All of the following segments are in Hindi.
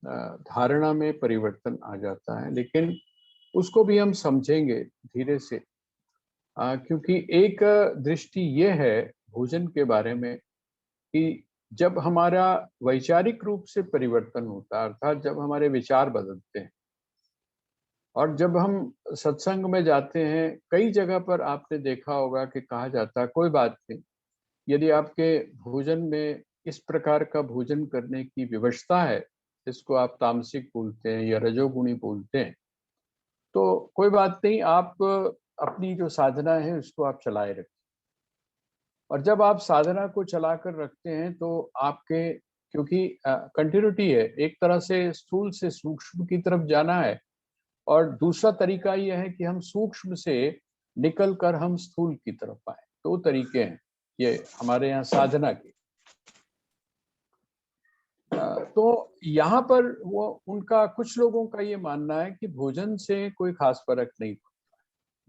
धारणा में परिवर्तन आ जाता है, लेकिन उसको भी हम समझेंगे धीरे से। क्योंकि एक दृष्टि ये है भोजन के बारे में कि जब हमारा वैचारिक रूप से परिवर्तन होता है, अर्थात जब हमारे विचार बदलते हैं, और जब हम सत्संग में जाते हैं, कई जगह पर आपने देखा होगा कि कहा जाता है कोई बात नहीं, यदि आपके भोजन में इस प्रकार का भोजन करने की विवशता है, जिसको आप तामसिक बोलते हैं या रजोगुणी बोलते हैं, तो कोई बात नहीं, आप अपनी जो साधना है उसको आप चलाए रखें। और जब आप साधना को चलाकर रखते हैं तो आपके, क्योंकि कंटिन्यूटी है, एक तरह से स्थूल से सूक्ष्म की तरफ जाना है, और दूसरा तरीका यह है कि हम सूक्ष्म से निकल कर हम स्थूल की तरफ आए। दो तरीके हैं ये हमारे यहाँ साधना के। तो यहाँ पर वो उनका, कुछ लोगों का ये मानना है कि भोजन से कोई खास फर्क नहीं पड़ता।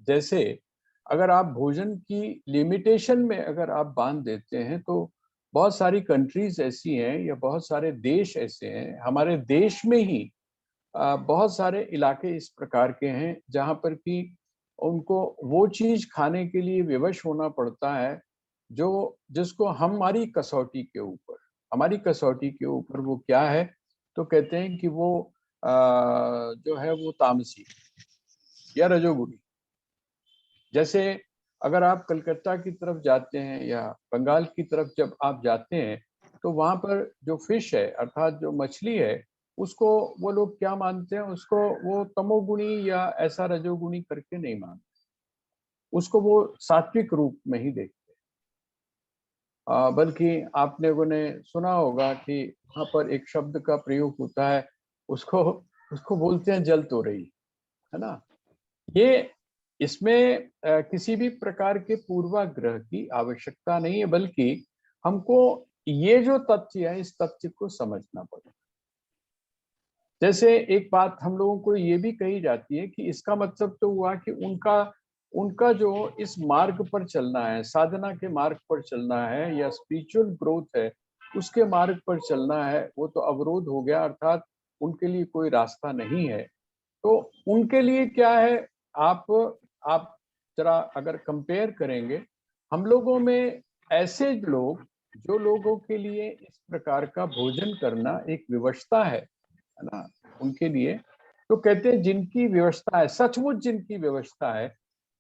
जैसे अगर आप भोजन की लिमिटेशन में अगर आप बांध देते हैं, तो बहुत सारी कंट्रीज ऐसी हैं या बहुत सारे देश ऐसे हैं, हमारे देश में ही बहुत सारे इलाके इस प्रकार के हैं जहाँ पर कि उनको वो चीज खाने के लिए विवश होना पड़ता है जो, जिसको हमारी कसौटी के ऊपर, हमारी कसौटी के ऊपर वो क्या है, तो कहते हैं कि वो जो है वो तामसी या रजोगुणी। जैसे अगर आप कलकत्ता की तरफ जाते हैं या बंगाल की तरफ जब आप जाते हैं, तो वहां पर जो फिश है, अर्थात जो मछली है, उसको वो लोग क्या मानते हैं, उसको वो तमोगुणी या ऐसा रजोगुणी करके नहीं मानते, उसको वो सात्विक रूप में ही देखते हैं। बल्कि आपने लोगों ने सुना होगा कि वहां पर एक शब्द का प्रयोग होता है, उसको उसको बोलते हैं जल तोरई, है ना। ये, इसमें किसी भी प्रकार के पूर्वाग्रह की आवश्यकता नहीं है, बल्कि हमको ये जो तथ्य है इस तथ्य को समझना पड़ेगा। जैसे एक बात हम लोगों को ये भी कही जाती है कि इसका मतलब तो हुआ कि उनका उनका जो इस मार्ग पर चलना है, साधना के मार्ग पर चलना है या स्पिरिचुअल ग्रोथ है, उसके मार्ग पर चलना है, वो तो अवरोध हो गया, अर्थात उनके लिए कोई रास्ता नहीं है। तो उनके लिए क्या है, आप आप जरा अगर कंपेयर करेंगे, हम लोगों में ऐसे लोग, जो लोगों के लिए इस प्रकार का भोजन करना एक विवशता है ना, उनके लिए, तो कहते हैं जिनकी व्यवस्था है, सचमुच जिनकी व्यवस्था है,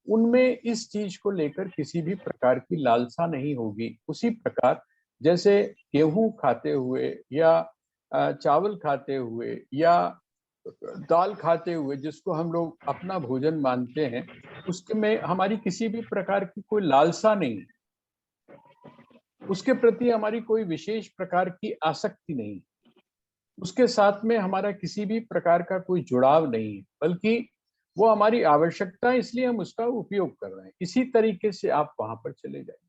उनमें इस चीज को लेकर किसी भी प्रकार की लालसा नहीं होगी। उसी प्रकार जैसे गेहूं खाते हुए या चावल खाते हुए या दाल खाते हुए, जिसको हम लोग अपना भोजन मानते हैं, उसके में हमारी किसी भी प्रकार की कोई लालसा नहीं, उसके प्रति हमारी कोई विशेष प्रकार की आसक्ति नहीं, उसके साथ में हमारा किसी भी प्रकार का कोई जुड़ाव नहीं है, बल्कि वो हमारी आवश्यकता है, इसलिए हम उसका उपयोग कर रहे हैं। इसी तरीके से आप वहां पर चले जाएं।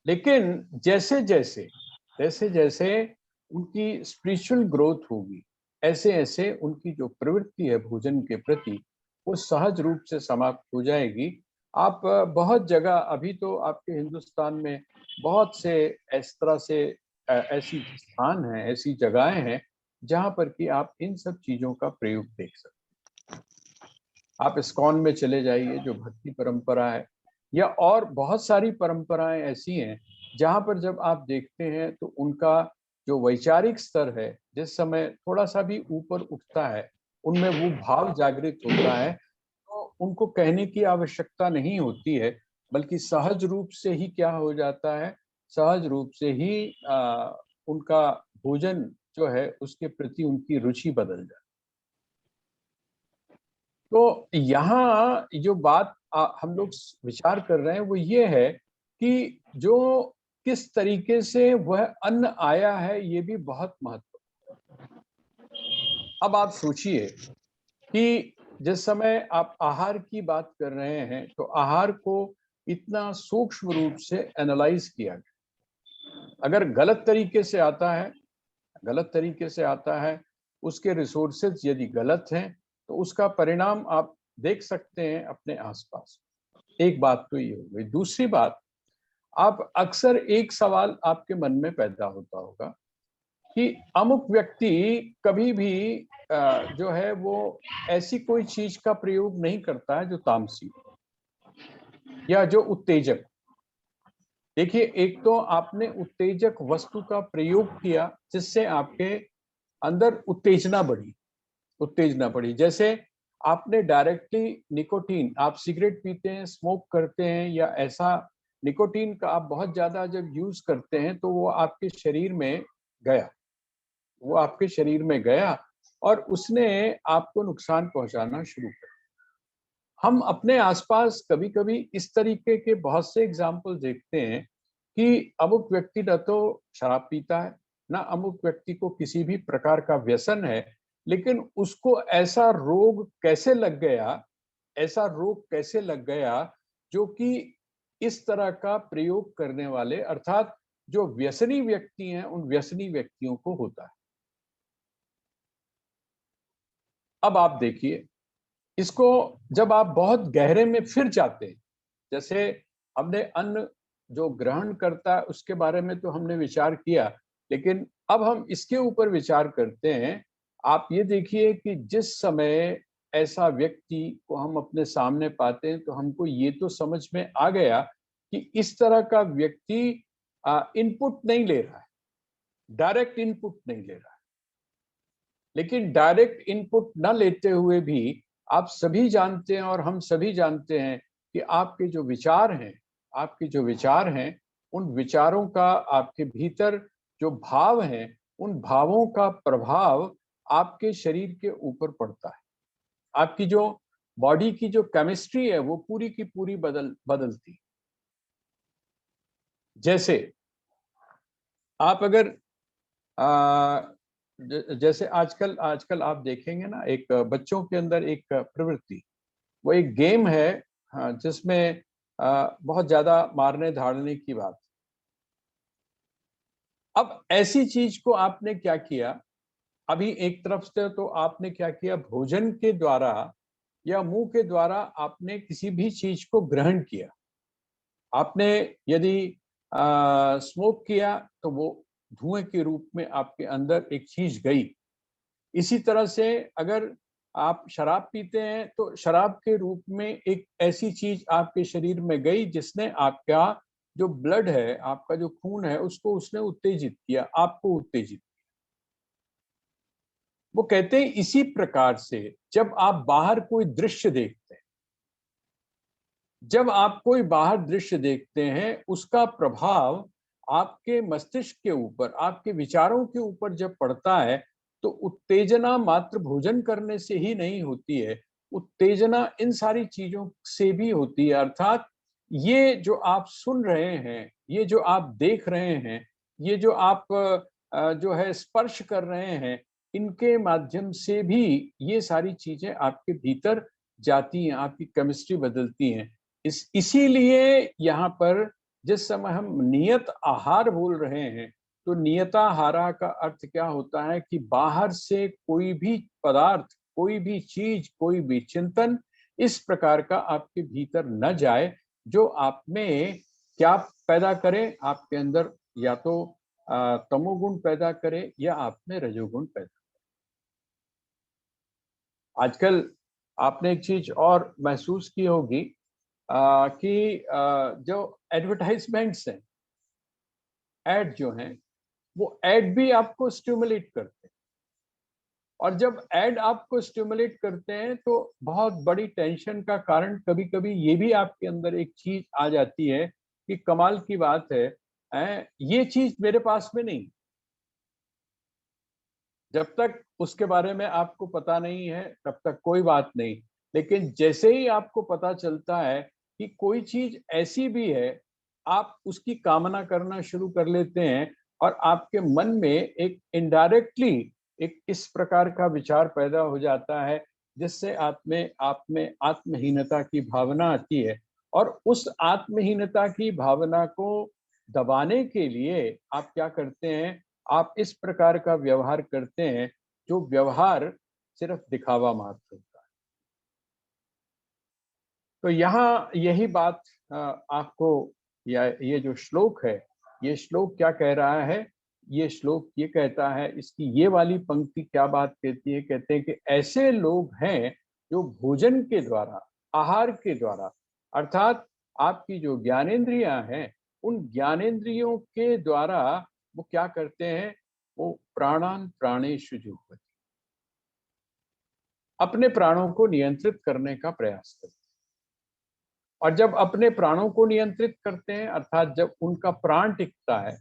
लेकिन जैसे जैसे जैसे जैसे उनकी स्पिरिचुअल ग्रोथ होगी, ऐसे ऐसे उनकी जो प्रवृत्ति है भोजन के प्रति, वो सहज रूप से समाप्त हो जाएगी। आप बहुत जगह, अभी तो आपके हिंदुस्तान में बहुत से इस तरह से ऐसी स्थान हैं, ऐसी जगहें हैं जहां पर कि आप इन सब चीजों का प्रयोग देख सकते हैं। आप इस्कॉन में चले जाइए, जो भक्ति परंपरा है, या और बहुत सारी परंपराएं ऐसी हैं जहां पर जब आप देखते हैं तो उनका जो वैचारिक स्तर है, जिस समय थोड़ा सा भी ऊपर उठता है, उनमें वो भाव जागृत होता है, तो उनको कहने की आवश्यकता नहीं होती है, बल्कि सहज रूप से ही क्या हो जाता है, सहज रूप से ही उनका भोजन जो है उसके प्रति उनकी रुचि बदल जाती है। तो यहाँ जो बात हम लोग विचार कर रहे हैं वो ये है कि जो किस तरीके से वह अन्न आया है, ये भी बहुत महत्व। अब आप सोचिए कि जिस समय आप आहार की बात कर रहे हैं, तो आहार को इतना सूक्ष्म रूप से एनालाइज किया गया। अगर गलत तरीके से आता है, गलत तरीके से आता है, उसके रिसोर्सेज यदि गलत हैं, तो उसका परिणाम आप देख सकते हैं अपने आसपास। एक बात तो ये हो गई। दूसरी बात, आप अक्सर एक सवाल आपके मन में पैदा होता होगा कि अमुक व्यक्ति कभी भी जो है वो ऐसी कोई चीज का प्रयोग नहीं करता है जो तामसी या जो उत्तेजक। देखिए, एक तो आपने उत्तेजक वस्तु का प्रयोग किया जिससे आपके अंदर उत्तेजना बढ़ी। जैसे आपने डायरेक्टली निकोटीन, आप सिगरेट पीते हैं, स्मोक करते हैं, या ऐसा निकोटीन का आप बहुत ज्यादा जब यूज करते हैं तो वो आपके शरीर में गया, वो आपके शरीर में गया और उसने आपको नुकसान पहुंचाना शुरू कर। हम अपने आसपास कभी-कभी इस तरीके के बहुत से एग्जाम्पल देखते हैं कि अमुक व्यक्ति न तो शराब पीता है, ना अमुक व्यक्ति को किसी भी प्रकार का व्यसन है, लेकिन उसको ऐसा रोग कैसे लग गया जो कि इस तरह का प्रयोग करने वाले, अर्थात जो व्यसनी व्यक्ति हैं, उन व्यसनी व्यक्तियों को होता है। अब आप देखिए, इसको जब आप बहुत गहरे में फिर जाते हैं, जैसे हमने अन्न जो ग्रहण करता है उसके बारे में तो हमने विचार किया, लेकिन अब हम इसके ऊपर विचार करते हैं। आप ये देखिए कि जिस समय ऐसा व्यक्ति को हम अपने सामने पाते हैं तो हमको ये तो समझ में आ गया कि इस तरह का व्यक्ति इनपुट नहीं ले रहा है, डायरेक्ट इनपुट नहीं ले रहा है। लेकिन डायरेक्ट इनपुट न लेते हुए भी आप सभी जानते हैं और हम सभी जानते हैं कि आपके जो विचार हैं, उन विचारों का आपके भीतर जो भाव हैं, उन भावों का प्रभाव आपके शरीर के ऊपर पड़ता है। आपकी जो बॉडी की जो केमिस्ट्री है वो पूरी की पूरी बदलती। जैसे आप अगर जैसे आजकल आजकल आप देखेंगे ना, एक बच्चों के अंदर एक प्रवृत्ति, वो एक गेम है, हाँ, जिसमें बहुत ज्यादा मारने धाड़ने की बात। अब ऐसी चीज को आपने क्या किया, अभी एक तरफ से तो आपने क्या किया, भोजन के द्वारा या मुंह के द्वारा आपने किसी भी चीज को ग्रहण किया। आपने यदि स्मोक किया तो वो धुएं के रूप में आपके अंदर एक चीज गई। इसी तरह से अगर आप शराब पीते हैं तो शराब के रूप में एक ऐसी चीज आपके शरीर में गई जिसने आपका जो ब्लड है, आपका जो खून है, उसको उसने उत्तेजित किया, आपको उत्तेजित। वो कहते हैं इसी प्रकार से जब आप बाहर कोई दृश्य देखते हैं, जब आप कोई बाहर दृश्य देखते हैं, उसका प्रभाव आपके मस्तिष्क के ऊपर, आपके विचारों के ऊपर जब पड़ता है, तो उत्तेजना मात्र भोजन करने से ही नहीं होती है, उत्तेजना इन सारी चीजों से भी होती है। अर्थात ये जो आप सुन रहे हैं, ये जो आप देख रहे हैं, ये जो आप जो है स्पर्श कर रहे हैं, इनके माध्यम से भी ये सारी चीजें आपके भीतर जाती हैं, आपकी केमिस्ट्री बदलती हैं। इसीलिए यहाँ पर जिस समय हम नियत आहार बोल रहे हैं, तो नियताहारा का अर्थ क्या होता है कि बाहर से कोई भी पदार्थ, कोई भी चीज, कोई भी चिंतन इस प्रकार का आपके भीतर न जाए जो आप में क्या पैदा करे, आपके अंदर या तो तमोगुण पैदा करे या आप में रजोगुण पैदा। आजकल आपने एक चीज और महसूस की होगी कि जो एडवर्टाइजमेंट्स हैं, एड जो हैं, वो एड भी आपको स्टिमुलेट करते हैं। और जब ऐड आपको स्टिमुलेट करते हैं तो बहुत बड़ी टेंशन का कारण कभी कभी ये भी आपके अंदर एक चीज आ जाती है कि कमाल की बात है, ये चीज मेरे पास में नहीं। जब तक उसके बारे में आपको पता नहीं है तब तक कोई बात नहीं, लेकिन जैसे ही आपको पता चलता है कि कोई चीज ऐसी भी है, आप उसकी कामना करना शुरू कर लेते हैं और आपके मन में एक इनडायरेक्टली एक इस प्रकार का विचार पैदा हो जाता है जिससे आप में आत्महीनता की भावना आती है। और उस आत्महीनता की भावना को दबाने के लिए आप क्या करते हैं, आप इस प्रकार का व्यवहार करते हैं जो व्यवहार सिर्फ दिखावा मात्र होता है। तो यहाँ यही बात आपको, या ये जो श्लोक है, ये श्लोक क्या कह रहा है, ये श्लोक ये कहता है, इसकी ये वाली पंक्ति क्या बात कहती है, कहते हैं कि ऐसे लोग हैं जो भोजन के द्वारा, आहार के द्वारा, अर्थात आपकी जो ज्ञानेंद्रियां हैं, उन ज्ञानेंद्रियों के द्वारा वो क्या करते हैं, वो प्राणान प्राणेषु जुह्वति, अपने प्राणों को नियंत्रित करने का प्रयास करते हैं। और जब अपने प्राणों को नियंत्रित करते हैं, अर्थात जब उनका प्राण टिकता है,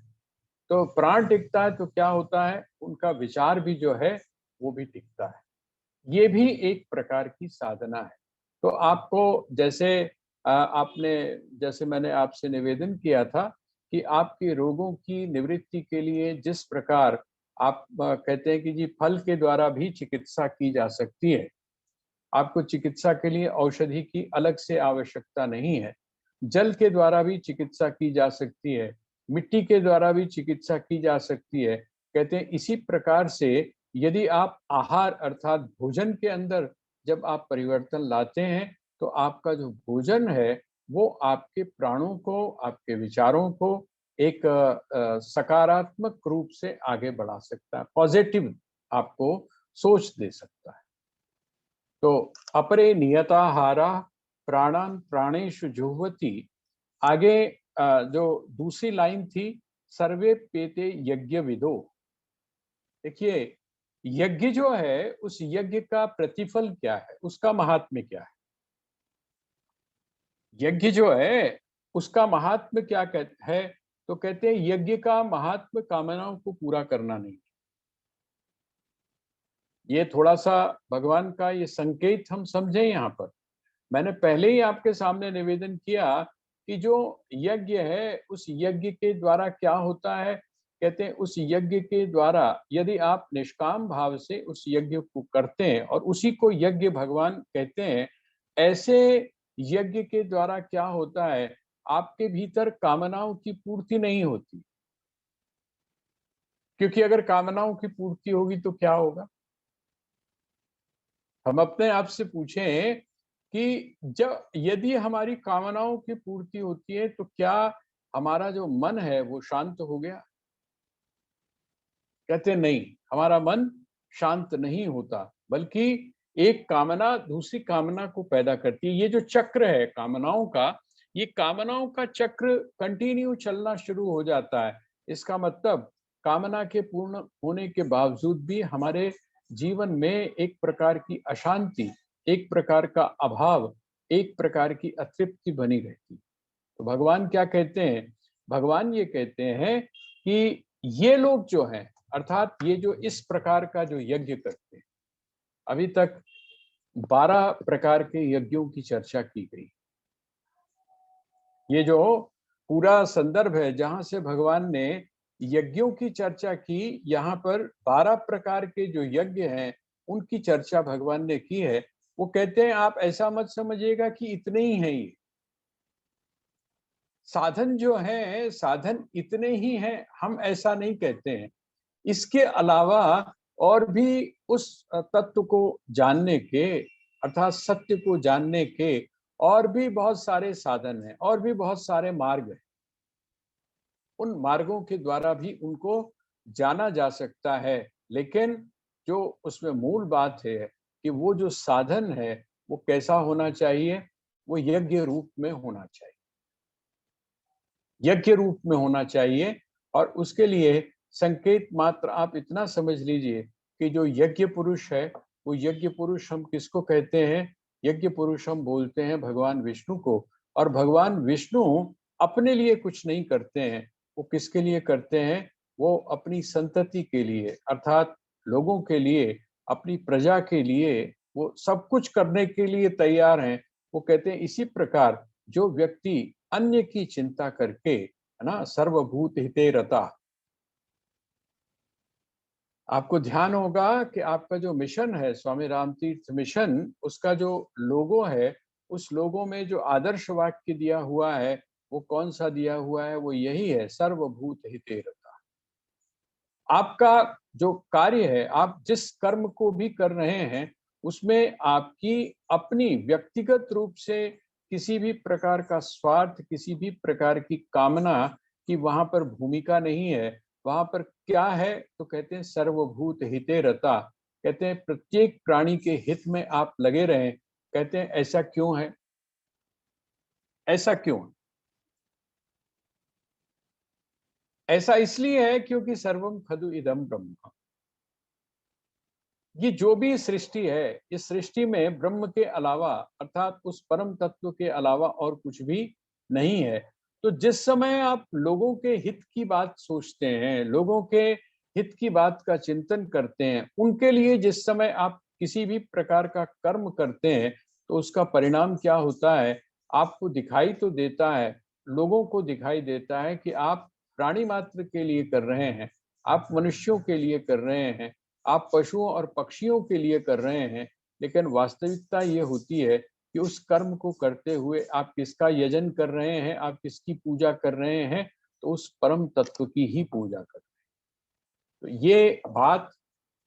तो प्राण टिकता है तो क्या होता है, उनका विचार भी जो है वो भी टिकता है। ये भी एक प्रकार की साधना है। तो आपको जैसे आपने, जैसे मैंने आपसे निवेदन किया था कि आपके रोगों की निवृत्ति के लिए जिस प्रकार आप कहते हैं कि जी फल के द्वारा भी चिकित्सा की जा सकती है, आपको चिकित्सा के लिए औषधि की अलग से आवश्यकता नहीं है, जल के द्वारा भी चिकित्सा की जा सकती है, मिट्टी के द्वारा भी चिकित्सा की जा सकती है। कहते हैं इसी प्रकार से यदि आप आहार अर्थात भोजन के अंदर जब आप परिवर्तन लाते हैं, तो आपका जो भोजन है वो आपके प्राणों को, आपके विचारों को एक सकारात्मक रूप से आगे बढ़ा सकता है, पॉजिटिव आपको सोच दे सकता है। तो अपरे नियताहारा प्राणान प्राणेषु जुह्वति, आगे जो दूसरी लाइन थी, सर्वे पेते यज्ञ विदो। देखिए यज्ञ जो है, उस यज्ञ का प्रतिफल क्या है, उसका महात्म्य क्या है, यज्ञ जो है उसका महात्म्य क्या है, तो कहते हैं यज्ञ का महात्म्य कामनाओं को पूरा करना नहीं। ये थोड़ा सा भगवान का ये संकेत हम समझें यहाँ पर। मैंने पहले ही आपके सामने निवेदन किया कि जो यज्ञ है, उस यज्ञ के द्वारा क्या होता है, कहते हैं उस यज्ञ के द्वारा यदि आप निष्काम भाव से उस यज्ञ को करते हैं, और उसी को यज्ञ भगवान कहते हैं, ऐसे यज्ञ के द्वारा क्या होता है, आपके भीतर कामनाओं की पूर्ति नहीं होती, क्योंकि अगर कामनाओं की पूर्ति होगी तो क्या होगा। हम अपने आप से पूछें कि जब यदि हमारी कामनाओं की पूर्ति होती है तो क्या हमारा जो मन है वो शांत हो गया? कहते नहीं, हमारा मन शांत नहीं होता, बल्कि एक कामना दूसरी कामना को पैदा करती है। ये जो चक्र है कामनाओं का, ये कामनाओं का चक्र कंटिन्यू चलना शुरू हो जाता है। इसका मतलब कामना के पूर्ण होने के बावजूद भी हमारे जीवन में एक प्रकार की अशांति, एक प्रकार का अभाव, एक प्रकार की अतृप्ति बनी रहती। तो भगवान क्या कहते हैं? भगवान ये कहते हैं कि ये लोग जो हैं, अर्थात ये जो इस प्रकार का जो यज्ञ करते हैं, अभी तक 12 प्रकार के यज्ञों की चर्चा की गई। ये जो पूरा संदर्भ है जहां से भगवान ने यज्ञों की चर्चा की, यहाँ पर 12 प्रकार के जो यज्ञ हैं उनकी चर्चा भगवान ने की है। वो कहते हैं आप ऐसा मत समझिएगा कि इतने ही हैं, ये साधन जो है, साधन इतने ही हैं, हम ऐसा नहीं कहते हैं। इसके अलावा और भी उस तत्व को जानने के, अर्थात सत्य को जानने के और भी बहुत सारे साधन हैं, और भी बहुत सारे मार्ग हैं। उन मार्गों के द्वारा भी उनको जाना जा सकता है, लेकिन जो उसमें मूल बात है कि वो जो साधन है वो कैसा होना चाहिए, वो यज्ञ रूप में होना चाहिए, यज्ञ रूप में होना चाहिए। और उसके लिए संकेत मात्र आप इतना समझ लीजिए कि जो यज्ञ पुरुष है, वो यज्ञ पुरुष हम किसको कहते हैं? यज्ञ पुरुष हम बोलते हैं भगवान विष्णु को। और भगवान विष्णु अपने लिए कुछ नहीं करते हैं, वो किसके लिए करते हैं? वो अपनी संतति के लिए, अर्थात लोगों के लिए, अपनी प्रजा के लिए वो सब कुछ करने के लिए तैयार हैं। वो कहते हैं इसी प्रकार जो व्यक्ति अन्य की चिंता करके, है ना, सर्वभूत हिते रता। आपको ध्यान होगा कि आपका जो मिशन है, स्वामी रामतीर्थ मिशन, उसका जो लोगो है, उस लोगो में जो आदर्श वाक्य दिया हुआ है, वो कौन सा दिया हुआ है? वो यही है, सर्वभूत हिते रता। आपका जो कार्य है, आप जिस कर्म को भी कर रहे हैं, उसमें आपकी अपनी व्यक्तिगत रूप से किसी भी प्रकार का स्वार्थ, किसी भी प्रकार की कामना की वहां पर भूमिका नहीं है। वहां पर क्या है? तो कहते हैं सर्वभूत हिते रता, कहते हैं प्रत्येक प्राणी के हित में आप लगे रहें। कहते हैं ऐसा क्यों है? ऐसा क्यों? ऐसा इसलिए है क्योंकि सर्वम खलु इदम ब्रह्म। ये जो भी सृष्टि है, इस सृष्टि में ब्रह्म के अलावा अर्थात उस परम तत्व के अलावा और कुछ भी नहीं है। तो जिस समय आप लोगों के हित की बात सोचते हैं, लोगों के हित की बात का चिंतन करते हैं, उनके लिए जिस समय आप किसी भी प्रकार का कर्म करते हैं, तो उसका परिणाम क्या होता है? आपको दिखाई तो देता है, लोगों को दिखाई देता है कि आप प्राणी मात्र के लिए कर रहे हैं, आप मनुष्यों के लिए कर रहे हैं, आप पशुओं और पक्षियों के लिए कर रहे हैं। लेकिन वास्तविकता ये होती है कि उस कर्म को करते हुए आप किसका यजन कर रहे हैं, आप किसकी पूजा कर रहे हैं? तो उस परम तत्व की ही पूजा कर रहे हैं। तो ये बात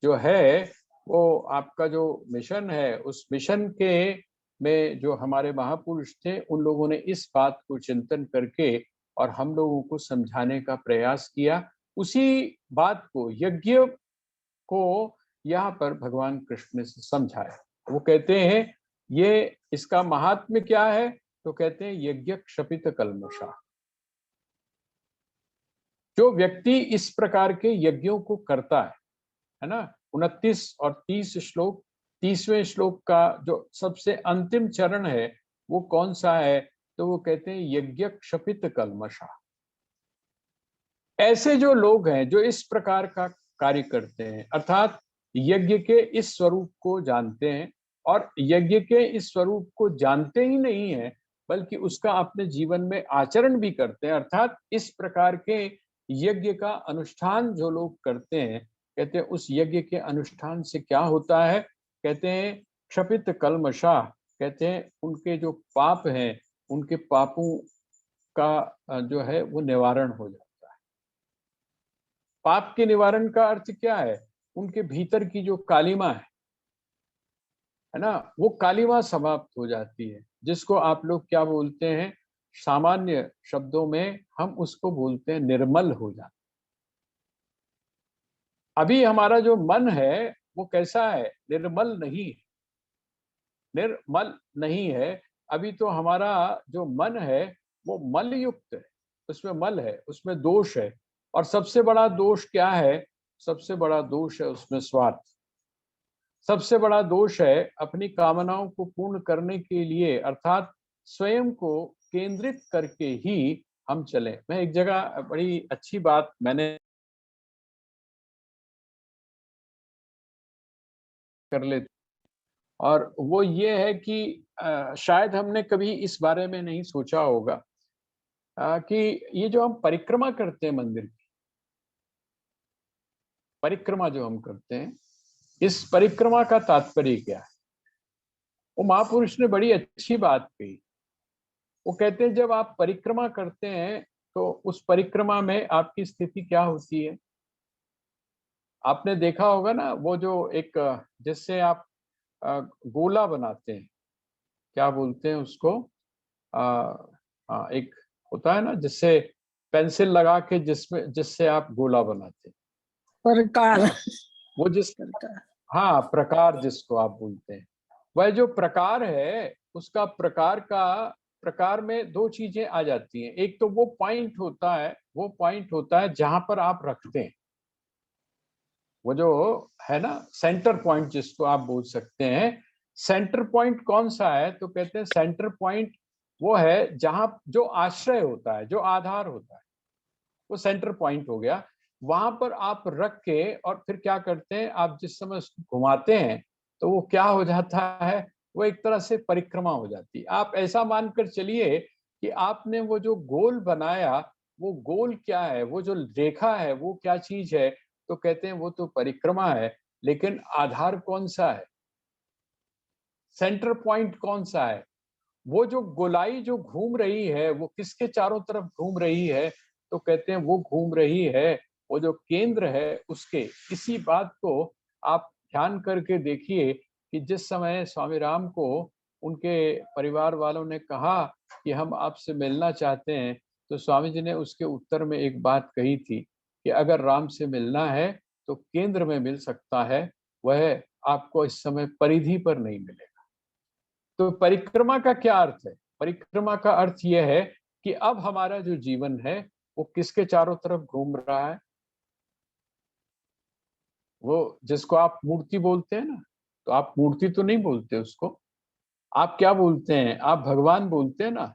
जो है, वो आपका जो मिशन है, उस मिशन के में जो हमारे महापुरुष थे, उन लोगों ने इस बात को चिंतन करके और हम लोगों को समझाने का प्रयास किया। उसी बात को, यज्ञ को यहाँ पर भगवान कृष्ण ने समझाया। वो कहते हैं ये इसका महात्म्य क्या है? तो कहते हैं यज्ञ क्षपित कल्मषा। जो व्यक्ति इस प्रकार के यज्ञों को करता है ना, 29 और 30 श्लोक, 30वें श्लोक का जो सबसे अंतिम चरण है वो कौन सा है? तो वो कहते हैं यज्ञ क्षपित कल्मषा। ऐसे जो लोग हैं जो इस प्रकार का कार्य करते हैं, अर्थात यज्ञ के इस स्वरूप को जानते हैं, और यज्ञ के इस स्वरूप को जानते ही नहीं है बल्कि उसका अपने जीवन में आचरण भी करते हैं, अर्थात इस प्रकार के यज्ञ का अनुष्ठान जो लोग करते हैं, कहते हैं उस यज्ञ के अनुष्ठान से क्या होता है? कहते हैं क्षपित कल्मषा, कहते हैं उनके जो पाप हैं, उनके पापों का जो है वो निवारण हो जाता है। पाप के निवारण का अर्थ क्या है? उनके भीतर की जो कालिमा है ना, वो कालिमा समाप्त हो जाती है, जिसको आप लोग क्या बोलते हैं? सामान्य शब्दों में हम उसको बोलते हैं निर्मल हो जाता। अभी हमारा जो मन है वो कैसा है? निर्मल नहीं है, निर्मल नहीं है। अभी तो हमारा जो मन है वो मल युक्त है, उसमें मल है, उसमें दोष है। और सबसे बड़ा दोष क्या है? सबसे बड़ा दोष है उसमें स्वार्थ। सबसे बड़ा दोष है अपनी कामनाओं को पूर्ण करने के लिए, अर्थात स्वयं को केंद्रित करके ही हम चलें। मैं एक जगह बड़ी अच्छी बात मैंने कर ले, और वो ये है कि शायद हमने कभी इस बारे में नहीं सोचा होगा कि ये जो हम परिक्रमा करते हैं, मंदिर की परिक्रमा जो हम करते हैं, इस परिक्रमा का तात्पर्य क्या है? वो महापुरुष ने बड़ी अच्छी बात कही। वो कहते हैं जब आप परिक्रमा करते हैं तो उस परिक्रमा में आपकी स्थिति क्या होती है? आपने देखा होगा ना, वो जो एक जिससे आप गोला बनाते हैं, क्या बोलते हैं उसको? एक होता है ना जिससे पेंसिल लगा के जिसमें जिससे आप गोला बनाते हैं, है प्रकार ना? वो जिस प्रकार हाँ, प्रकार जिसको आप बोलते हैं, वह जो प्रकार है उसका प्रकार में दो चीजें आ जाती हैं। एक तो वो पॉइंट होता है, वो पॉइंट होता है जहां पर आप रखते हैं, वो जो है ना सेंटर पॉइंट जिसको आप बोल सकते हैं। सेंटर पॉइंट कौन सा है? तो कहते हैं सेंटर पॉइंट वो है जहां जो आश्रय होता है, जो आधार होता है, वो सेंटर पॉइंट हो गया। वहां पर आप रख के और फिर क्या करते हैं, आप जिस समय उसको घुमाते हैं तो वो क्या हो जाता है? वो एक तरह से परिक्रमा हो जाती है। आप ऐसा मानकर चलिए कि आपने वो जो गोल बनाया, वो गोल क्या है, वो जो रेखा है वो क्या चीज है? तो कहते हैं वो तो परिक्रमा है, लेकिन आधार कौन सा है? सेंटर पॉइंट कौन सा है? वो जो गोलाई जो घूम रही है वो किसके चारों तरफ घूम रही है? तो कहते हैं वो घूम रही है वो जो केंद्र है उसके। इसी बात को आप ध्यान करके देखिए कि जिस समय स्वामी राम को उनके परिवार वालों ने कहा कि हम आपसे मिलना चाहते हैं, तो स्वामी जी ने उसके उत्तर में एक बात कही थी कि अगर राम से मिलना है तो केंद्र में मिल सकता है, वह आपको इस समय परिधि पर नहीं मिलेगा। तो परिक्रमा का क्या अर्थ है? परिक्रमा का अर्थ यह है कि अब हमारा जो जीवन है वो किसके चारों तरफ घूम रहा है? वो जिसको आप मूर्ति बोलते हैं ना, तो आप मूर्ति तो नहीं बोलते उसको, आप क्या बोलते हैं? आप भगवान बोलते हैं ना।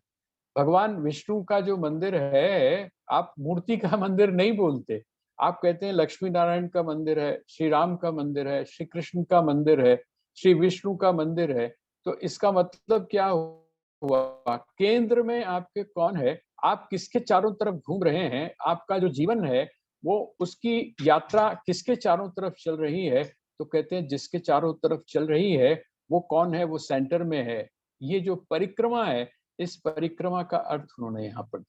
भगवान विष्णु का जो मंदिर है, आप मूर्ति का मंदिर नहीं बोलते। आप कहते हैं लक्ष्मी नारायण का मंदिर है, श्री राम का मंदिर है, श्री कृष्ण का मंदिर है, श्री विष्णु का मंदिर है। तो इसका मतलब क्या हुआ? केंद्र में आपके कौन है? आप किसके चारों तरफ घूम रहे हैं? आपका जो जीवन है वो उसकी यात्रा किसके चारों तरफ चल रही है? तो कहते हैं जिसके चारों तरफ चल रही है वो कौन है? वो सेंटर में है। ये जो परिक्रमा है, इस परिक्रमा का अर्थ उन्होंने यहाँ पर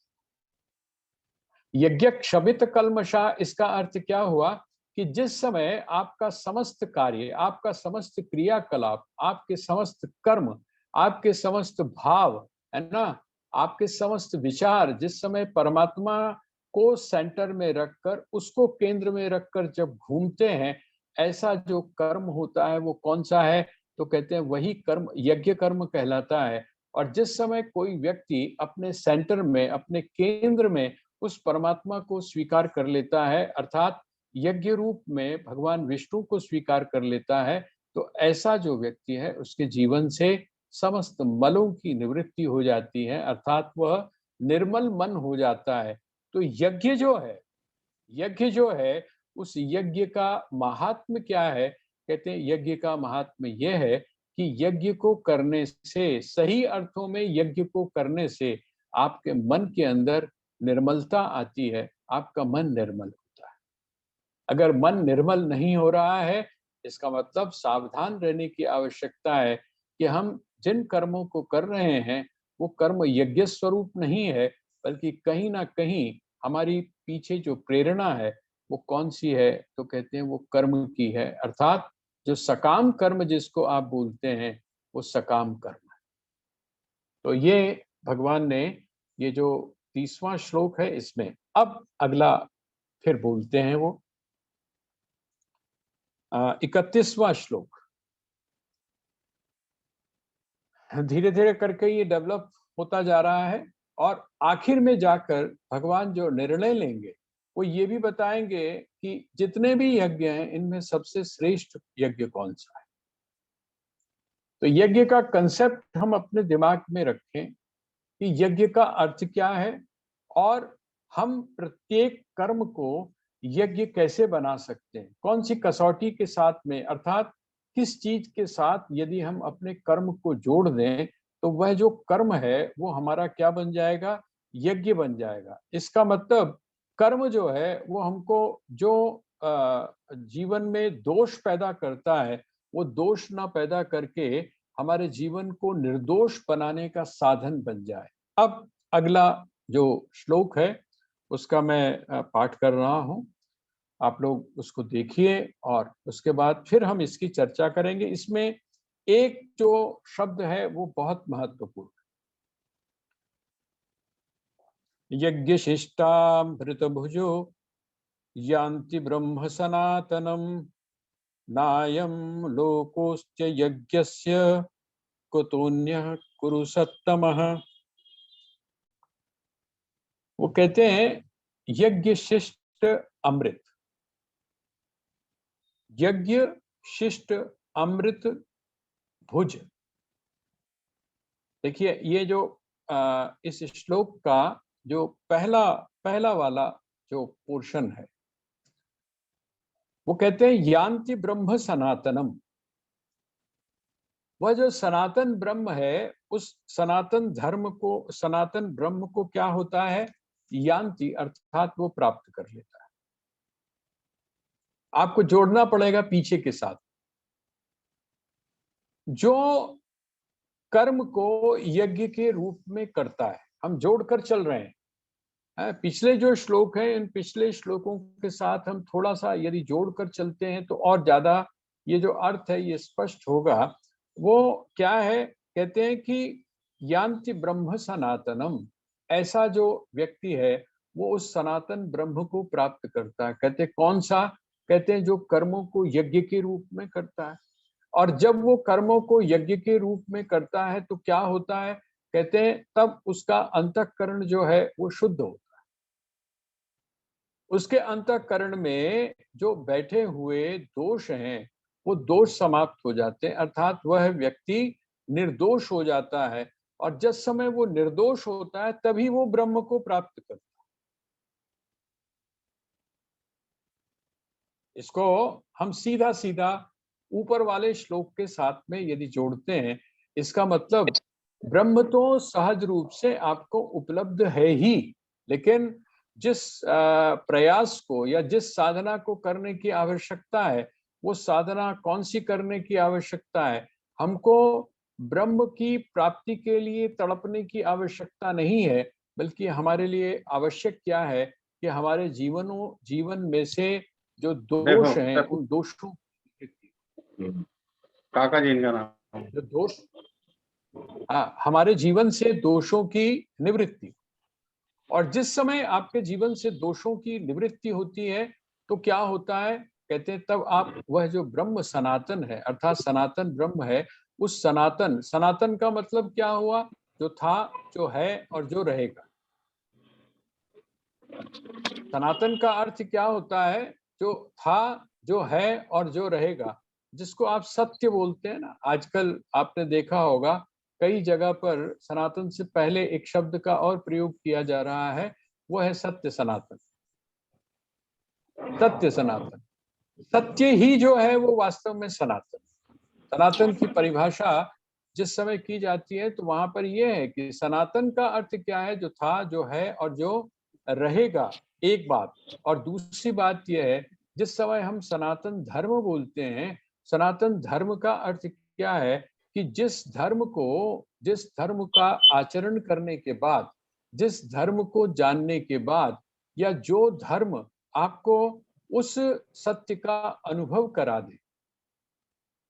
यज्ञ क्षभित कल्मषा। इसका अर्थ क्या हुआ कि जिस समय आपका समस्त कार्य, आपका समस्त क्रियाकलाप, आपके समस्त कर्म, आपके समस्त भाव, है ना, आपके समस्त विचार जिस समय परमात्मा को सेंटर में रखकर, उसको केंद्र में रखकर जब घूमते हैं, ऐसा जो कर्म होता है वो कौन सा है? तो कहते हैं वही कर्म यज्ञ कर्म कहलाता है। और जिस समय कोई व्यक्ति अपने सेंटर में, अपने केंद्र में उस परमात्मा को स्वीकार कर लेता है, अर्थात यज्ञ रूप में भगवान विष्णु को स्वीकार कर लेता है, तो ऐसा जो व्यक्ति है उसके जीवन से समस्त मलों की निवृत्ति हो जाती है, अर्थात वह निर्मल मन हो जाता है। तो यज्ञ जो है उस यज्ञ का महात्म्य क्या है? कहते हैं यज्ञ का महात्म्य यह है कि यज्ञ को करने से, सही अर्थों में यज्ञ को करने से आपके मन के अंदर निर्मलता आती है, आपका मन निर्मल होता है। अगर मन निर्मल नहीं हो रहा है, इसका मतलब सावधान रहने की आवश्यकता है कि हम जिन कर्मों को कर रहे हैं वो कर्म यज्ञ स्वरूप नहीं है, बल्कि कहीं ना कहीं हमारी पीछे जो प्रेरणा है वो कौन सी है? तो कहते हैं वो कर्म की है, अर्थात जो सकाम कर्म जिसको आप बोलते हैं वो सकाम कर्म है। तो ये भगवान ने ये जो 30वां श्लोक है इसमें, अब अगला फिर बोलते हैं वो 31वां श्लोक। धीरे धीरे करके ये डेवलप होता जा रहा है और आखिर में जाकर भगवान जो निर्णय लेंगे वो ये भी बताएंगे कि जितने भी यज्ञ हैं इनमें सबसे श्रेष्ठ यज्ञ कौन सा है। तो यज्ञ का कंसेप्ट हम अपने दिमाग में रखें कि यज्ञ का अर्थ क्या है और हम प्रत्येक कर्म को यज्ञ कैसे बना सकते हैं, कौन सी कसौटी के साथ में, अर्थात किस चीज के साथ यदि हम अपने कर्म को जोड़ दें तो वह जो कर्म है वो हमारा क्या बन जाएगा? यज्ञ बन जाएगा। इसका मतलब कर्म जो है वो हमको जो जीवन में दोष पैदा करता है वो दोष ना पैदा करके हमारे जीवन को निर्दोष बनाने का साधन बन जाए। अब अगला जो श्लोक है उसका मैं पाठ कर रहा हूं, आप लोग उसको देखिए और उसके बाद फिर हम इसकी चर्चा करेंगे। इसमें एक जो शब्द है वो बहुत महत्वपूर्ण, यज्ञ शिष्टामृत भुजो यान्ति ब्रह्म सनातनम नायम लोकोस्य यज्ञस्य कुतोन्यः कुरु सत्तमः। वो कहते हैं यज्ञ शिष्ट अमृत, यज्ञ शिष्ट अमृत भुज। देखिए ये जो इस श्लोक का जो पहला पहला वाला जो पोर्शन है वो कहते हैं यान्ति ब्रह्म सनातनम। वह जो सनातन ब्रह्म है उस सनातन धर्म को, सनातन ब्रह्म को क्या होता है? यान्ति अर्थात वो प्राप्त कर लेता है। आपको जोड़ना पड़ेगा पीछे के साथ। जो कर्म को यज्ञ के रूप में करता है, हम जोड़कर चल रहे हैं। पिछले जो श्लोक हैं इन पिछले श्लोकों के साथ हम थोड़ा सा यदि जोड़कर चलते हैं तो और ज्यादा ये जो अर्थ है ये स्पष्ट होगा। वो क्या है? कहते हैं कि यान्ति ब्रह्म सनातनम। ऐसा जो व्यक्ति है वो उस सनातन ब्रह्म को प्राप्त करता है। कहते कौन सा? कहते हैं जो कर्मों को यज्ञ के रूप में करता है। और जब वो कर्मों को यज्ञ के रूप में करता है तो क्या होता है? कहते हैं तब उसका अंतःकरण जो है वो शुद्ध होता है। उसके अंतःकरण में जो बैठे हुए दोष हैं वो दोष समाप्त हो जाते हैं, अर्थात वह व्यक्ति निर्दोष हो जाता है। और जिस समय वो निर्दोष होता है तभी वो ब्रह्म को प्राप्त करता है। इसको हम सीधा सीधा ऊपर वाले श्लोक के साथ में यदि जोड़ते हैं, इसका मतलब ब्रह्म तो सहज रूप से आपको उपलब्ध है ही, लेकिन जिस प्रयास को या जिस साधना को करने की आवश्यकता है, वो साधना कौन सी करने की आवश्यकता है? हमको ब्रह्म की प्राप्ति के लिए तड़पने की आवश्यकता नहीं है, बल्कि हमारे लिए आवश्यक क्या है कि हमारे जीवन में से जो देखो दोष हैं उन दोषों काका जी इनका नाम। जो दोष हमारे जीवन से दोषों की निवृत्ति। और जिस समय आपके जीवन से दोषों की निवृत्ति होती है तो क्या होता है? कहते हैं तब आप वह जो ब्रह्म सनातन है, अर्थात सनातन ब्रह्म है, उस सनातन सनातन का मतलब क्या हुआ? जो था, जो है और जो रहेगा। सनातन का अर्थ क्या होता है? जो था, जो है और जो रहेगा, जिसको आप सत्य बोलते हैं ना। आजकल आपने देखा होगा कई जगह पर सनातन से पहले एक शब्द का और प्रयोग किया जा रहा है, वो है सत्य सनातन। सत्य सनातन, सत्य ही जो है वो वास्तव में सनातन। सनातन की परिभाषा जिस समय की जाती है तो वहां पर यह है कि सनातन का अर्थ क्या है? जो था, जो है और जो रहेगा, एक बात। और दूसरी बात यह है, जिस समय हम सनातन धर्म बोलते हैं, सनातन धर्म का अर्थ क्या है कि जिस धर्म का आचरण करने के बाद, जिस धर्म को जानने के बाद, या जो धर्म आपको उस सत्य का अनुभव करा दे।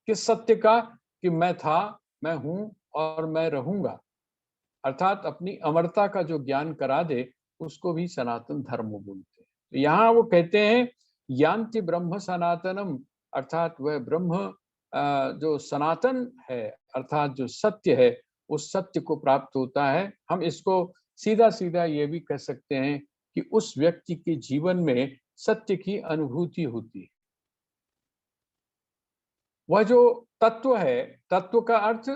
किस सत्य का? कि मैं था, मैं हूं और मैं रहूंगा, अर्थात अपनी अमरता का जो ज्ञान करा दे, उसको भी सनातन धर्म बोलते हैं। तो यहाँ वो कहते हैं यान्ति ब्रह्म सनातनम, अर्थात वह ब्रह्म जो सनातन है, अर्थात जो सत्य है, उस सत्य को प्राप्त होता है। हम इसको सीधा सीधा ये भी कह सकते हैं कि उस व्यक्ति के जीवन में सत्य की अनुभूति होती है। वह जो तत्व है, तत्व का अर्थ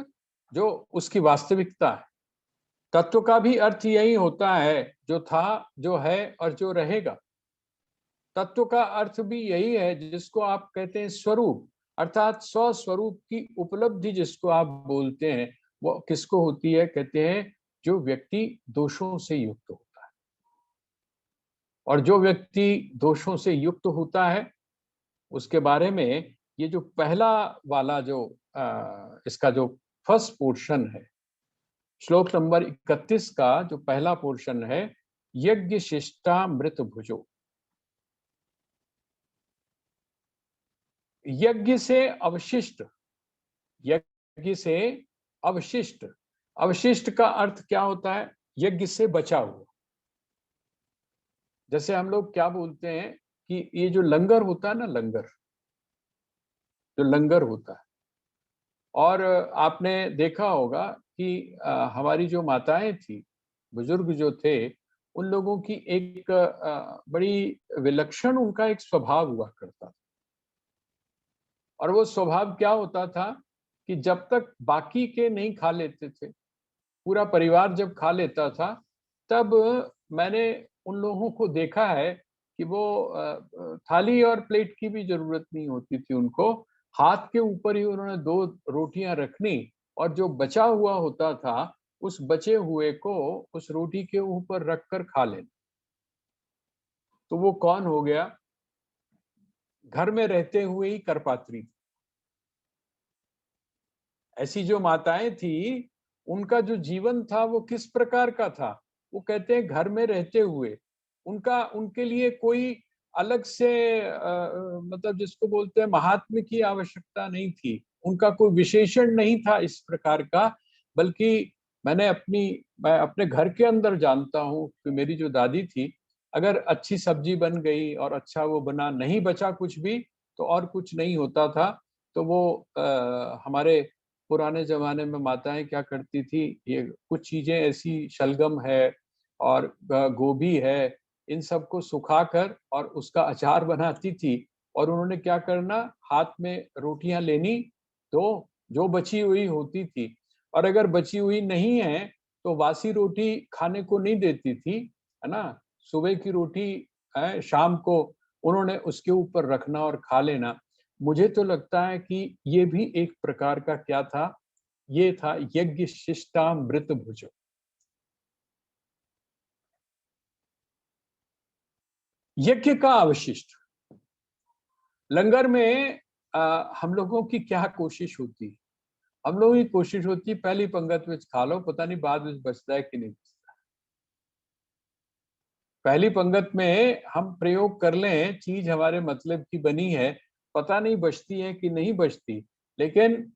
जो उसकी वास्तविकता है। तत्व का भी अर्थ यही होता है जो था, जो है और जो रहेगा। तत्व का अर्थ भी यही है जिसको आप कहते हैं स्वरूप, अर्थात स्वस्वरूप की उपलब्धि जिसको आप बोलते हैं, वो किसको होती है? कहते हैं जो व्यक्ति दोषों से युक्त होता है। और जो व्यक्ति दोषों से युक्त होता है उसके बारे में ये जो पहला वाला जो इसका जो फर्स्ट पोर्शन है, श्लोक नंबर 31 का जो पहला पोर्शन है, यज्ञ शिष्टामृत भुजो। यज्ञ से अवशिष्ट, यज्ञ से अवशिष्ट, अवशिष्ट का अर्थ क्या होता है? यज्ञ से बचा हुआ। जैसे हम लोग क्या बोलते हैं कि ये जो लंगर होता है ना, लंगर, जो लंगर होता है, और आपने देखा होगा कि हमारी जो माताएं थी, बुजुर्ग जो थे, उन लोगों की एक बड़ी विलक्षण उनका एक स्वभाव हुआ करता था। और वो स्वभाव क्या होता था कि जब तक बाकी के नहीं खा लेते थे, पूरा परिवार जब खा लेता था, तब मैंने उन लोगों को देखा है कि वो थाली और प्लेट की भी जरूरत नहीं होती थी उनको। हाथ के ऊपर ही उन्होंने 2 रोटियां रखनी और जो बचा हुआ होता था उस बचे हुए को उस रोटी के ऊपर रखकर खा लेना। तो वो कौन हो गया? घर में रहते हुए ही करपात्री। ऐसी जो माताएं थी, उनका जो जीवन था वो किस प्रकार का था? वो कहते हैं घर में रहते हुए उनका, उनके लिए कोई अलग से मतलब जिसको बोलते हैं महात्म्य की आवश्यकता नहीं थी। उनका कोई विशेषण नहीं था इस प्रकार का, बल्कि मैं अपने घर के अंदर जानता हूँ कि मेरी जो दादी थी, अगर अच्छी सब्जी बन गई और अच्छा वो बना, नहीं बचा कुछ भी तो और कुछ नहीं होता था, तो वो हमारे पुराने ज़माने में माताएँ क्या करती थी, ये कुछ चीज़ें ऐसी शलगम है और गोभी है, इन सबको सुखाकर और उसका अचार बनाती थी और उन्होंने क्या करना, हाथ में रोटियाँ लेनी, तो जो बची हुई होती थी और अगर बची हुई नहीं है, तो बासी रोटी खाने को नहीं देती थी, है ना? सुबह की रोटी शाम को उन्होंने उसके ऊपर रखना और खा लेना। मुझे तो लगता है कि ये भी एक प्रकार का क्या था, ये था यज्ञ शिष्टामृत भुजो। यज्ञ का अवशिष्ट। लंगर में हम लोगों की क्या कोशिश होती है? हम लोगों की कोशिश होती है पहली पंगत में खा लो, पता नहीं बाद में बचता है कि नहीं बचता। पहली पंगत में हम प्रयोग कर लें, चीज हमारे मतलब की बनी है, पता नहीं बचती है कि नहीं बचती। लेकिन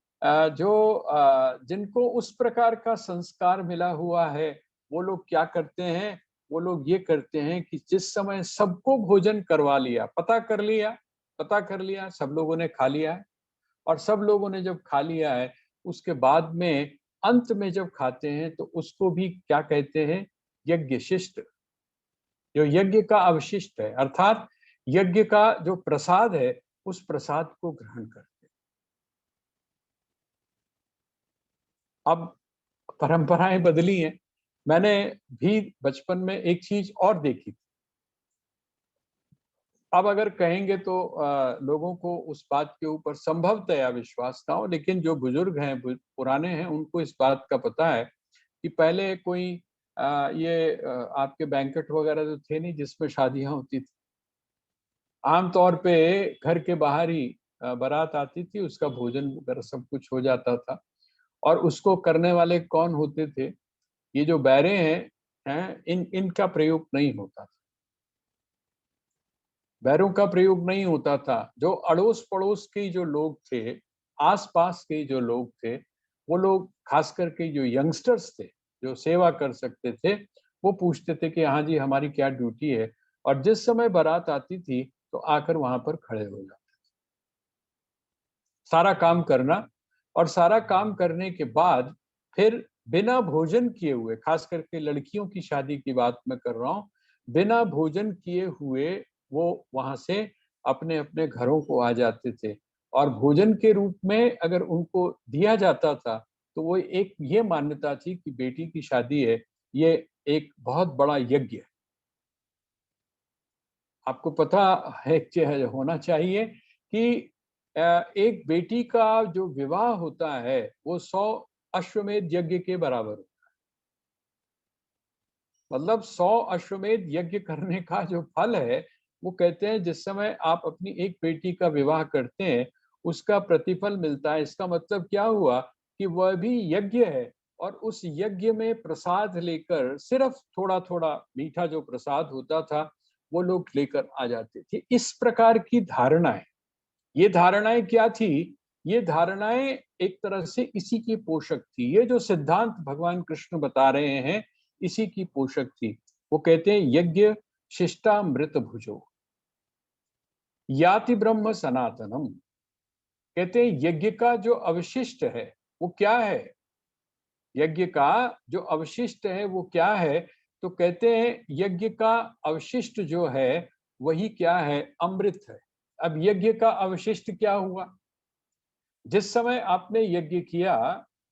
जिनको उस प्रकार का संस्कार मिला हुआ है, वो लोग क्या करते हैं, वो लोग ये करते हैं कि जिस समय सबको भोजन करवा लिया, पता कर लिया, सब लोगों ने खा लिया है और सब लोगों ने जब खा लिया है, उसके बाद में अंत में जब खाते हैं तो उसको भी क्या कहते हैं, यज्ञ शिष्ट। जो यज्ञ का अवशिष्ट है, अर्थात यज्ञ का जो प्रसाद है, उस प्रसाद को ग्रहण करते हैं। अब परंपराएं बदली हैं। मैंने भी बचपन में एक चीज और देखी थी। अब अगर कहेंगे तो लोगों को उस बात के ऊपर संभवतया विश्वास ना हो, लेकिन जो बुजुर्ग हैं, पुराने हैं, उनको इस बात का पता है कि पहले कोई आपके बैंकेट वगैरह तो थे नहीं जिसमें शादियां होती थी। आमतौर पे घर के बाहर ही बारात आती थी, उसका भोजन वगैरह सब कुछ हो जाता था और उसको करने वाले कौन होते थे? ये जो बैरें हैं, इनका प्रयोग नहीं होता था। बैरों का प्रयोग नहीं होता था। जो अड़ोस-पड़ोस के जो लोग थे, आस-पास के जो लोग थे, वो लोग खास करके जो यंगस्टर्स थे, जो सेवा कर सकते थे, वो पूछते थे कि हाँ जी, हमारी क्या ड्यूटी है? और जिस समय बारात आती थी, तो आकर वहाँ पर खड़े हो जाते। सारा काम करना और सारा काम करने के बाद फिर बिना भोजन किए हुए, खास करके लड़कियों की शादी की बात मैं कर रहा हूँ, बिना भोजन किए हुए वो वहां से अपने अपने घरों को आ जाते थे और भोजन के रूप में अगर उनको दिया जाता था तो वो एक ये मान्यता थी कि बेटी की शादी है, ये एक बहुत बड़ा यज्ञ है। आपको पता है कि होना चाहिए कि एक बेटी का जो विवाह होता है वो 100 अश्वमेध यज्ञ के बराबर होता है। मतलब 100 अश्वमेध यज्ञ करने का जो फल है, वो कहते हैं जिस समय आप अपनी एक बेटी का विवाह करते हैं, उसका प्रतिफल मिलता है। इसका मतलब क्या हुआ कि वह भी यज्ञ है और उस यज्ञ में प्रसाद लेकर, सिर्फ थोड़ा-थोड़ा मीठा जो प्रसाद होता था, वो लोग लेकर आ जाते थे। इस प्रकार की धारणाएँ, ये धारणाएँ क्या थी? ये धारणाएँ एक तरह से इसी की पोषक थी। ये जो सिद्धांत भगवान कृष्ण बता रहे हैं, इसी की पोषक थी। वो कहते हैं यज्ञ शिष्टामृत भुजो, याति ब्रह्म सनातनम। कहते हैं यज्ञ का जो अवशिष्ट है, वो क्या है? यज्ञ का जो अवशिष्ट है वो क्या है? तो कहते हैं यज्ञ का अवशिष्ट जो है, वही क्या है? अमृत है। अब यज्ञ का अवशिष्ट क्या हुआ? जिस समय आपने यज्ञ किया,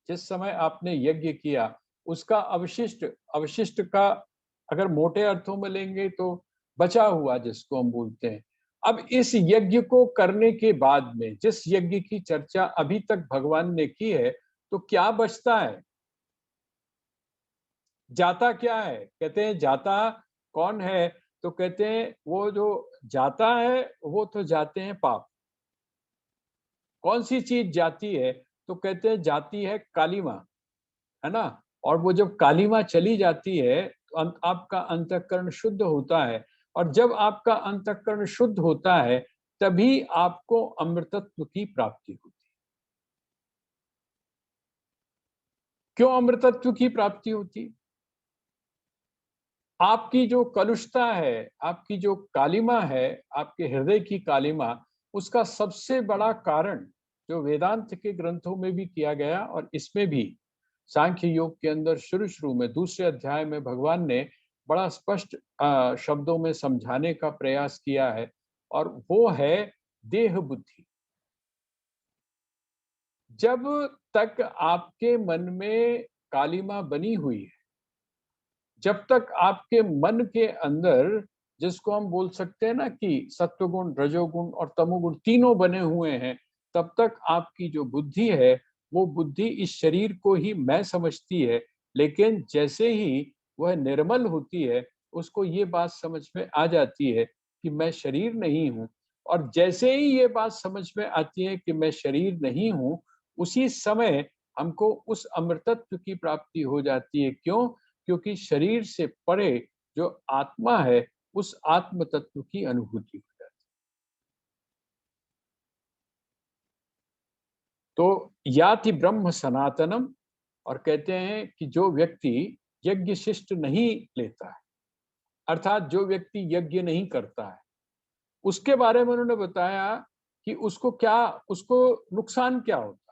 जिस समय आपने यज्ञ किया, उसका अवशिष्ट, अवशिष्ट का अगर मोटे अर्थों में लेंगे तो बचा हुआ जिसको हम बोलते हैं। अब इस यज्ञ को करने के बाद में जिस यज्ञ की चर्चा अभी तक भगवान ने की है, तो क्या बचता है? जाता क्या है? कहते हैं जाता कौन है? तो कहते हैं वो जो जाता है, वो तो जाते हैं पाप। कौन सी चीज जाती है? तो कहते हैं जाती है काली माँ, है ना? और वो जब काली माँ चली जाती है तो आपका अंतःकरण शुद्ध होता है और जब आपका अंतःकरण शुद्ध होता है, तभी आपको अमृतत्व की प्राप्ति होती है। क्यों अमृतत्व की प्राप्ति होती है? आपकी जो कलुषता है, आपकी जो कालिमा है, आपके हृदय की कालिमा, उसका सबसे बड़ा कारण जो वेदांत के ग्रंथों में भी किया गया और इसमें भी सांख्य योग के अंदर शुरू-शुरू में दूसरे अध्याय में भगवान ने बड़ा स्पष्ट शब्दों में समझाने का प्रयास किया है और वो है देह बुद्धि। जब तक आपके मन में कालिमा बनी हुई है, जब तक आपके मन के अंदर जिसको हम बोल सकते हैं ना कि सत्वगुण, रजोगुण और तमोगुण तीनों बने हुए हैं, तब तक आपकी जो बुद्धि है, वो बुद्धि इस शरीर को ही मैं समझती है। लेकिन जैसे ही वह निर्मल होती है, उसको ये बात समझ में आ जाती है कि मैं शरीर नहीं हूँ और जैसे ही ये बात समझ में आती है कि मैं शरीर नहीं हूँ, उसी समय हमको उस अमृतत्व की प्राप्ति हो जाती है। क्यों? क्योंकि शरीर से परे जो आत्मा है, उस आत्म तत्व की अनुभूति हो जाती है। तो याति ब्रह्म सनातनम और कहते हैं कि जो व्यक्ति यज्ञ शिष्ट नहीं लेता है, अर्थात जो व्यक्ति यज्ञ नहीं करता है, उसके बारे में उन्होंने बताया कि उसको नुकसान क्या होता है।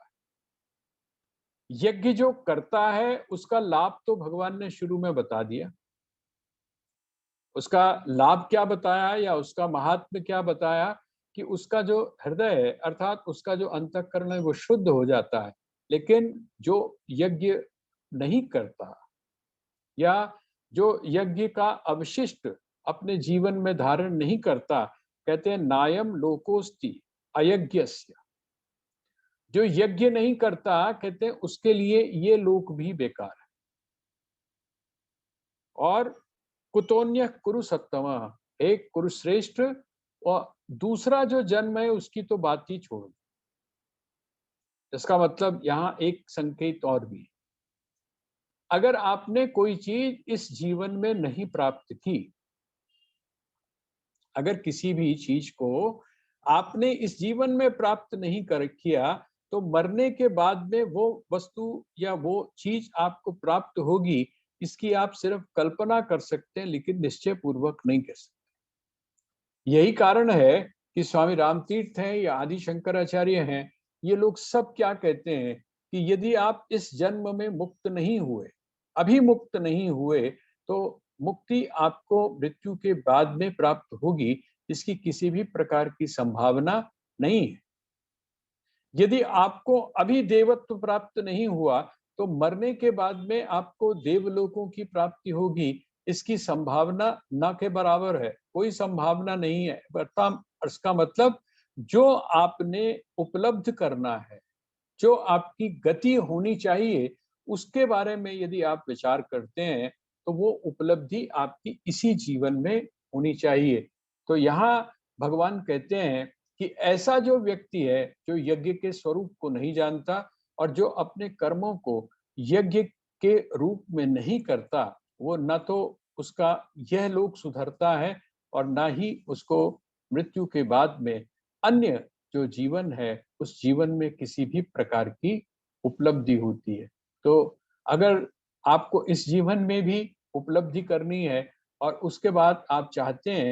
यज्ञ जो करता है, उसका लाभ तो भगवान ने शुरू में बता दिया। उसका लाभ क्या बताया या उसका महात्म्य क्या बताया कि उसका जो हृदय है अर्थात उसका जो अंतःकरण है वो शुद्ध हो जाता है। लेकिन जो यज्ञ नहीं करता या जो यज्ञ का अवशिष्ट अपने जीवन में धारण नहीं करता, कहते हैं नायम लोकोस्ति अयज्ञस्य। जो यज्ञ नहीं करता कहते हैं उसके लिए ये लोक भी बेकार है। और कुतोन्य कुरु सत्तम, एक कुरुश्रेष्ठ और दूसरा जो जन्म है उसकी तो बात ही छोड़ दो। इसका मतलब यहाँ एक संकेत और भी है। अगर आपने कोई चीज इस जीवन में नहीं प्राप्त की, अगर किसी भी चीज को आपने इस जीवन में प्राप्त नहीं कर किया, तो मरने के बाद में वो वस्तु या वो चीज आपको प्राप्त होगी, इसकी आप सिर्फ कल्पना कर सकते हैं लेकिन निश्चय पूर्वक नहीं कर सकते। यही कारण है कि स्वामी रामतीर्थ हैं या आदि शंकराचार्य हैं, ये लोग सब क्या कहते हैं कि यदि आप इस जन्म में मुक्त नहीं हुए, अभी मुक्त नहीं हुए, तो मुक्ति आपको मृत्यु के बाद में प्राप्त होगी, इसकी किसी भी प्रकार की संभावना नहीं है। यदि आपको अभी देवत्व प्राप्त नहीं हुआ, तो मरने के बाद में आपको देवलोकों की प्राप्ति होगी, इसकी संभावना न के बराबर है, कोई संभावना नहीं है। अर्थात इसका मतलब जो आपने उपलब्ध करना है, जो आपकी गति होनी चाहिए, उसके बारे में यदि आप विचार करते हैं, तो वो उपलब्धि आपकी इसी जीवन में होनी चाहिए। तो यहाँ भगवान कहते हैं कि ऐसा जो व्यक्ति है, जो यज्ञ के स्वरूप को नहीं जानता और जो अपने कर्मों को यज्ञ के रूप में नहीं करता, वो न तो उसका यह लोक सुधरता है और ना ही उसको मृत्यु के बाद में अन्य जो जीवन है, उस जीवन में किसी भी प्रकार की उपलब्धि होती है। तो अगर आपको इस जीवन में भी उपलब्धि करनी है और उसके बाद आप चाहते हैं